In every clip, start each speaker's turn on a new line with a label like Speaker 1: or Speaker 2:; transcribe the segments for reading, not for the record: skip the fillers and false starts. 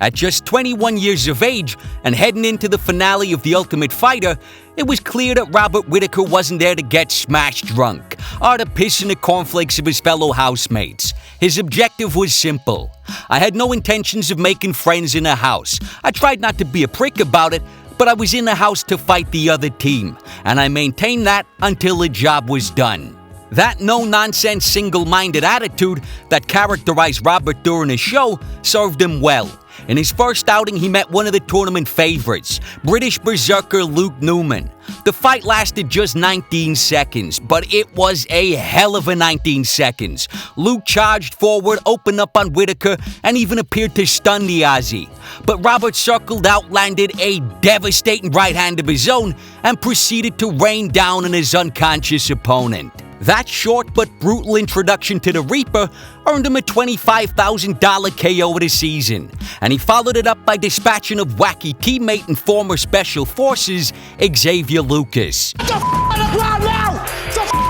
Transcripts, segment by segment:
Speaker 1: At just 21 years of age and heading into the finale of The Ultimate Fighter, it was clear that Robert Whittaker wasn't there to get smashed drunk or to piss in the cornflakes of his fellow housemates. His objective was simple. I had no intentions of making friends in the house. I tried not to be a prick about it, but I was in the house to fight the other team, and I maintained that until the job was done. That no-nonsense, single-minded attitude that characterized Robert during the show served him well. In his first outing, he met one of the tournament favorites, British berserker Luke Newman. The fight lasted just 19 seconds, but it was a hell of a 19 seconds. Luke charged forward, opened up on Whittaker, and even appeared to stun the Aussie. But Robert circled out, landed a devastating right hand of his own, and proceeded to rain down on his unconscious opponent. That short but brutal introduction to the Reaper earned him a $25,000 KO of the season, and he followed it up by dispatching of wacky teammate and former Special Forces Xavier Lucas.
Speaker 2: Get the f*** on the ground now!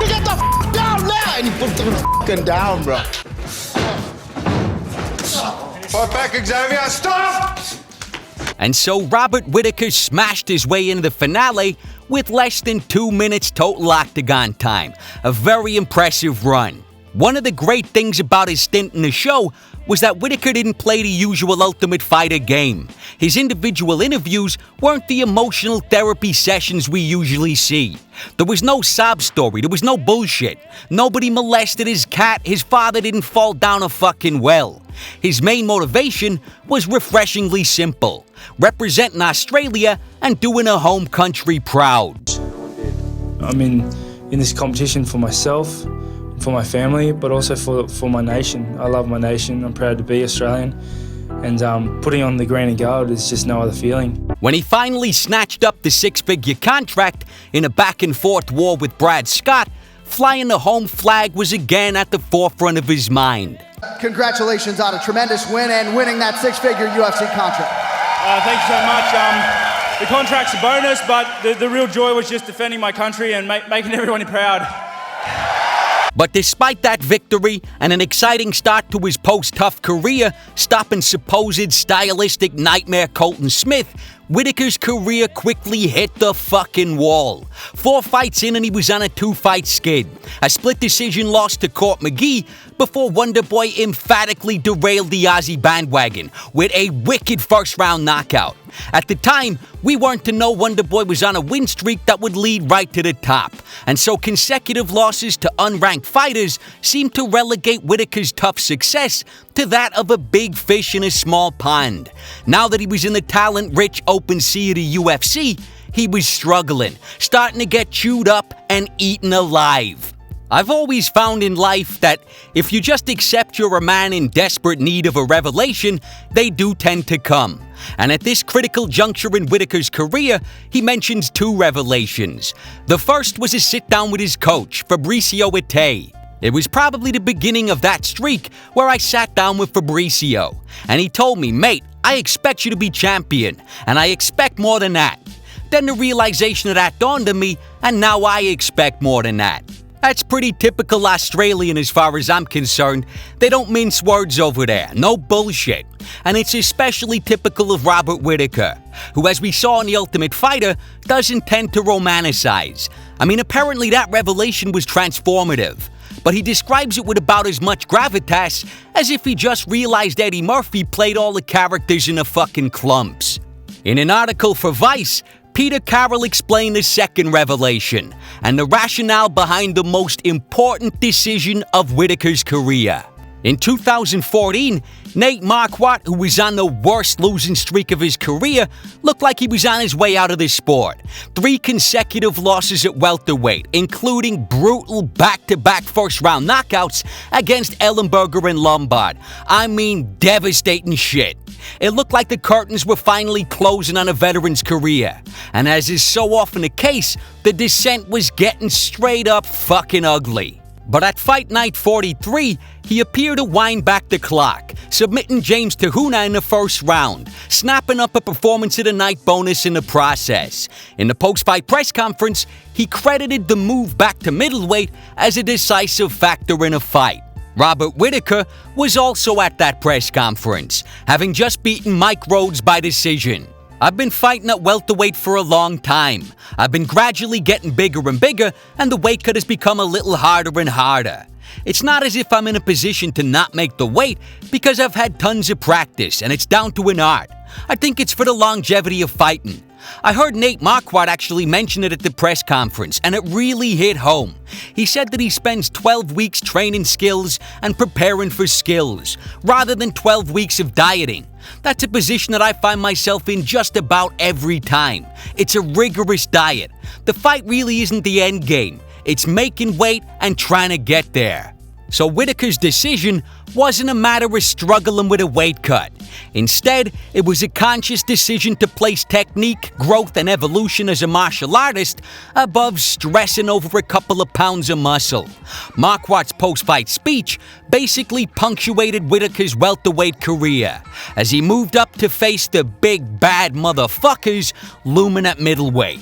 Speaker 2: Get the f*** down now! And he put the f***ing down, bro.
Speaker 3: Fight back, Xavier, stop!
Speaker 1: And so Robert Whittaker smashed his way into the finale with less than 2 minutes total octagon time. A very impressive run. One of the great things about his stint in the show was that Whittaker didn't play the usual Ultimate Fighter game. His individual interviews weren't the emotional therapy sessions we usually see. There was no sob story, there was no bullshit. Nobody molested his cat, his father didn't fall down a fucking well. His main motivation was refreshingly simple: representing Australia and doing a home country proud.
Speaker 4: I'm in this competition for myself, for my family, but also for my nation. I love my nation, I'm proud to be Australian, and putting on the green and gold is just no other feeling.
Speaker 1: When he finally snatched up the six-figure contract in a back-and-forth war with Brad Scott, flying the home flag was again at the forefront of his mind.
Speaker 2: Congratulations on a tremendous win and winning that six-figure UFC contract.
Speaker 5: Thank you so much. The contract's a bonus, but the real joy was just defending my country and making everyone proud.
Speaker 1: But despite that victory and an exciting start to his post-tough career, stopping supposed stylistic nightmare Colton Smith, Whittaker's career quickly hit the fucking wall. 4 fights in and he was on a 2-fight skid. A split decision loss to Court McGee before Wonderboy emphatically derailed the Aussie bandwagon with a wicked first-round knockout. At the time, we weren't to know Wonderboy was on a win streak that would lead right to the top, and so consecutive losses to unranked fighters seemed to relegate Whittaker's tough success to that of a big fish in a small pond. Now that he was in the talent-rich open sea of the UFC, he was struggling, starting to get chewed up and eaten alive. I've always found in life that if you just accept you're a man in desperate need of a revelation, they do tend to come. And at this critical juncture in Whittaker's career, he mentions 2 revelations. The first was a sit-down with his coach, Fabricio Witté. It was probably the beginning of that streak where I sat down with Fabricio, and he told me, "Mate, I expect you to be champion, and I expect more than that." Then the realization of that dawned on me, and now I expect more than that. That's pretty typical Australian as far as I'm concerned. They don't mince words over there, no bullshit. And it's especially typical of Robert Whittaker, who, as we saw in The Ultimate Fighter, doesn't tend to romanticize. I mean, apparently that revelation was transformative, but he describes it with about as much gravitas as if he just realized Eddie Murphy played all the characters in the fucking clumps. In an article for Vice, Peter Carroll explained the second revelation and the rationale behind the most important decision of Whittaker's career. In 2014, Nate Marquardt, who was on the worst losing streak of his career, looked like he was on his way out of the sport. 3 consecutive losses at welterweight, including brutal back-to-back first-round knockouts against Ellenberger and Lombard. I mean, devastating shit. It looked like the curtains were finally closing on a veteran's career. And as is so often the case, the descent was getting straight up fucking ugly. But at Fight Night 43, he appeared to wind back the clock, submitting James Tahuna in the first round, snapping up a Performance of the Night bonus in the process. In the post-fight press conference, he credited the move back to middleweight as a decisive factor in a fight. Robert Whittaker was also at that press conference, having just beaten Mike Rhodes by decision. "I've been fighting at welterweight for a long time. I've been gradually getting bigger and bigger, and the weight cut has become a little harder and harder. It's not as if I'm in a position to not make the weight because I've had tons of practice and it's down to an art. I think it's for the longevity of fighting." I heard Nate Marquardt actually mention it at the press conference, and it really hit home. He said that he spends 12 weeks training skills and preparing for skills, rather than 12 weeks of dieting. That's a position that I find myself in just about every time. It's a rigorous diet. The fight really isn't the end game. It's making weight and trying to get there. So Whittaker's decision wasn't a matter of struggling with a weight cut. Instead, it was a conscious decision to place technique, growth, and evolution as a martial artist above stressing over a couple of pounds of muscle. Marquardt's post-fight speech basically punctuated Whittaker's welterweight career, as he moved up to face the big bad motherfuckers looming at middleweight.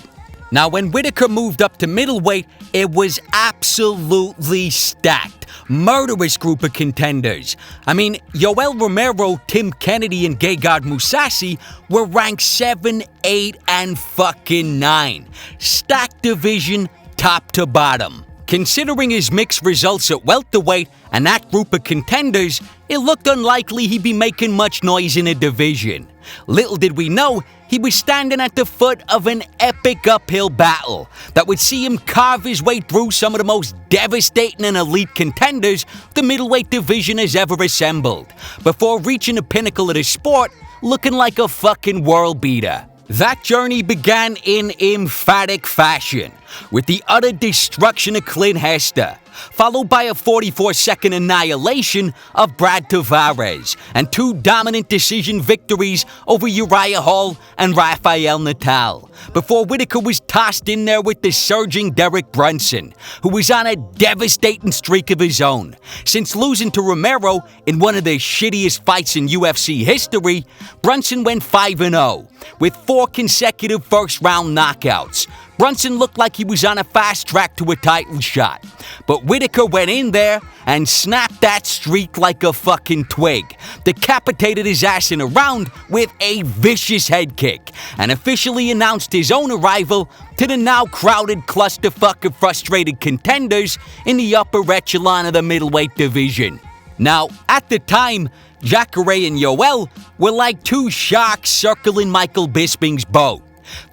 Speaker 1: Now, when Whittaker moved up to middleweight, it was absolutely stacked. Murderous group of contenders. I mean, Yoel Romero, Tim Kennedy, and Gegard Mousasi were ranked 7, 8, and fucking 9. Stacked division, top to bottom. Considering his mixed results at welterweight and that group of contenders, it looked unlikely he'd be making much noise in a division. Little did we know, he was standing at the foot of an epic uphill battle that would see him carve his way through some of the most devastating and elite contenders the middleweight division has ever assembled, before reaching the pinnacle of the sport looking like a fucking world beater. That journey began in emphatic fashion, with the utter destruction of Clint Hester, followed by a 44-second annihilation of Brad Tavares, and 2 dominant decision victories over Uriah Hall and Rafael Natal, before Whittaker was tossed in there with the surging Derek Brunson, who was on a devastating streak of his own. Since losing to Romero in one of the shittiest fights in UFC history, Brunson went 5-0, with 4 consecutive first-round knockouts. Brunson looked like he was on a fast track to a title shot, but Whittaker went in there and snapped that streak like a fucking twig, decapitated his ass in a round with a vicious head kick, and officially announced his own arrival to the now crowded clusterfuck of frustrated contenders in the upper echelon of the middleweight division. Now, at the time, Jacare and Yoel were like 2 sharks circling Michael Bisping's boat.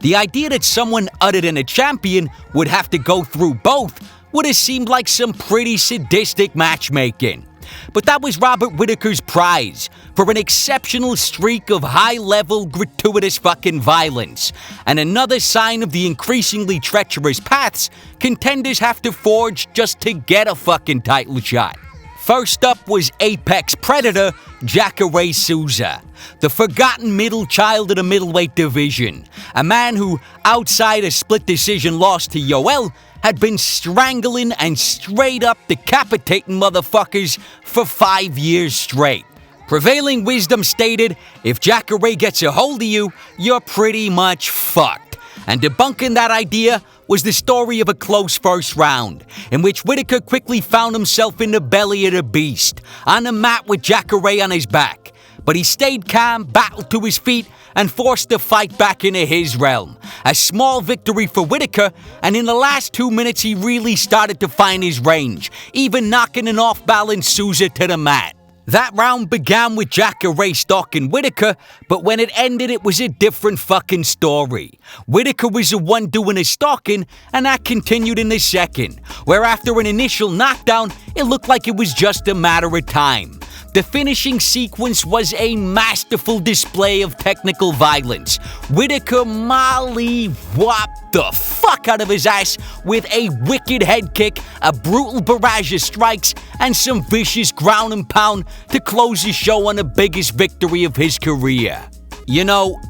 Speaker 1: The idea that someone other than a champion would have to go through both would have seemed like some pretty sadistic matchmaking. But that was Robert Whittaker's prize for an exceptional streak of high-level, gratuitous fucking violence, and another sign of the increasingly treacherous paths contenders have to forge just to get a fucking title shot. First up was apex predator Jacare Souza, the forgotten middle child of the middleweight division, a man who, outside a split decision loss to Yoel, had been strangling and straight up decapitating motherfuckers for 5 years straight. Prevailing wisdom stated, if Jacare gets a hold of you, you're pretty much fucked. And debunking that idea was the story of a close first round, in which Whittaker quickly found himself in the belly of the beast, on the mat with Jacare on his back. But he stayed calm, battled to his feet, and forced the fight back into his realm. A small victory for Whittaker, and in the last 2 minutes he really started to find his range, even knocking an off-balance Souza to the mat. That round began with Jacare stalking Whittaker, but when it ended, it was a different fucking story. Whittaker was the one doing the stalking, and that continued in the second, where after an initial knockdown, it looked like it was just a matter of time. The finishing sequence was a masterful display of technical violence. Whittaker molly-whopped the fuck out of his ass with a wicked head kick, a brutal barrage of strikes, and some vicious ground and pound to close the show on the biggest victory of his career. You know,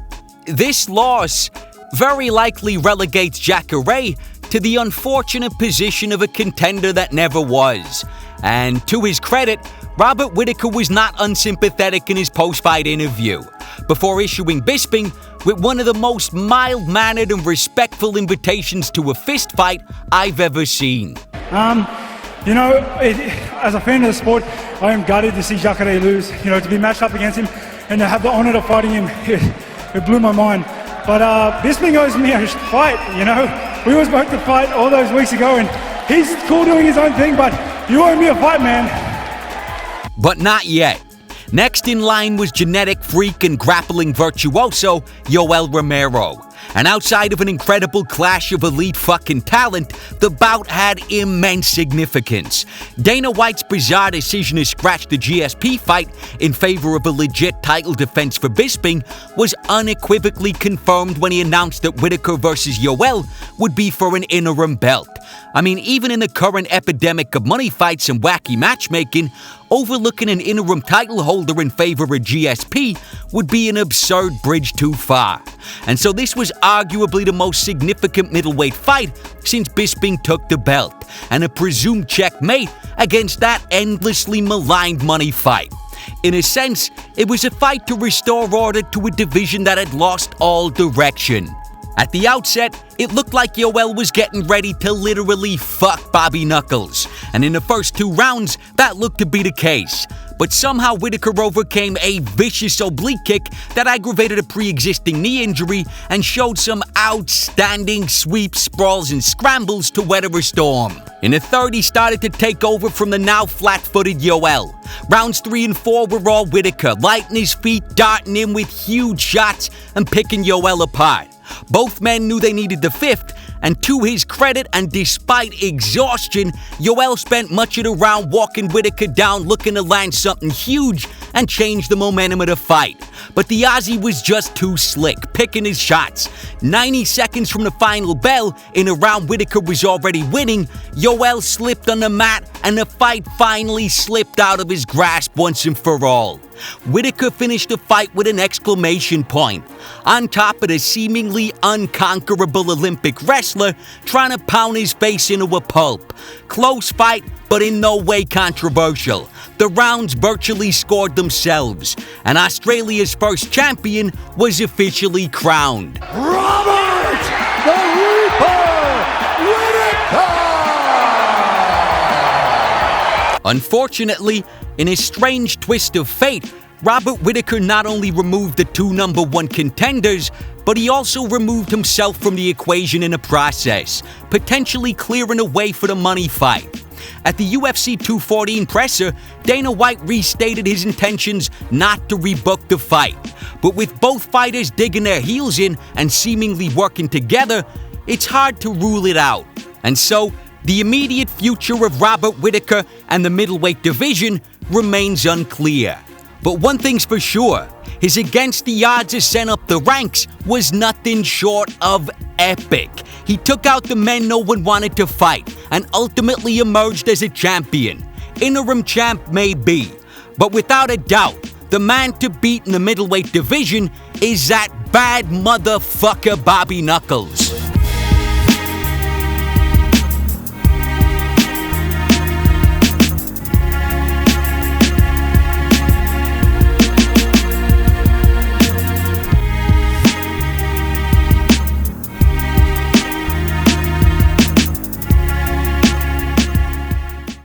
Speaker 1: this loss very likely relegates Jacare to the unfortunate position of a contender that never was. And to his credit, Robert Whittaker was not unsympathetic in his post-fight interview, before issuing Bisping with one of the most mild-mannered and respectful invitations to a fist fight I've ever seen.
Speaker 6: You know, as a fan of the sport, I am gutted to see Jacare lose. You know, to be matched up against him and to have the honour of fighting him, it blew my mind. But Bisping owes me a fight, you know. We were supposed to fight all those weeks ago, and he's cool doing his own thing, but you owe me a fight, man.
Speaker 1: But not yet. Next in line was genetic freak and grappling virtuoso Yoel Romero. And outside of an incredible clash of elite fucking talent, the bout had immense significance. Dana White's bizarre decision to scratch the GSP fight in favor of a legit title defense for Bisping was unequivocally confirmed when he announced that Whittaker versus Yoel would be for an interim belt. I mean, even in the current epidemic of money fights and wacky matchmaking, overlooking an interim title holder in favor of GSP would be an absurd bridge too far. And so this was arguably the most significant middleweight fight since Bisping took the belt, and a presumed checkmate against that endlessly maligned money fight. In a sense, it was a fight to restore order to a division that had lost all direction. At the outset, it looked like Yoel was getting ready to literally fuck Bobby Knuckles, and in the first 2 rounds, that looked to be the case. But somehow Whittaker overcame a vicious oblique kick that aggravated a pre-existing knee injury and showed some outstanding sweeps, sprawls, and scrambles to weather a storm. In the third, he started to take over from the now flat-footed Yoel. Rounds 3 and 4 were all Whittaker, lighting his feet, darting in with huge shots, and picking Yoel apart. Both men knew they needed the 5th, and to his credit and despite exhaustion, Yoel spent much of the round walking Whittaker down looking to land something huge and change the momentum of the fight. But the Aussie was just too slick, picking his shots. 90 seconds from the final bell, in a round Whittaker was already winning, Yoel slipped on the mat and the fight finally slipped out of his grasp once and for all. Whittaker finished the fight with an exclamation point, on top of the seemingly unconquerable Olympic wrestler trying to pound his face into a pulp. Close fight, but in no way controversial. The rounds virtually scored themselves, and Australia's first champion was officially crowned.
Speaker 2: Robert the Reaper Whittaker!
Speaker 1: Unfortunately, in a strange twist of fate, Robert Whittaker not only removed the 2 number 1 contenders, but he also removed himself from the equation in the process, potentially clearing a way for the money fight. At the UFC 214 presser, Dana White restated his intentions not to rebook the fight. But with both fighters digging their heels in and seemingly working together, it's hard to rule it out. And so, the immediate future of Robert Whittaker and the middleweight division remains unclear. But one thing's for sure, his against the odds ascent up the ranks was nothing short of epic. He took out the men no one wanted to fight and ultimately emerged as a champion. Interim champ maybe, but without a doubt, the man to beat in the middleweight division is that bad motherfucker Bobby Knuckles.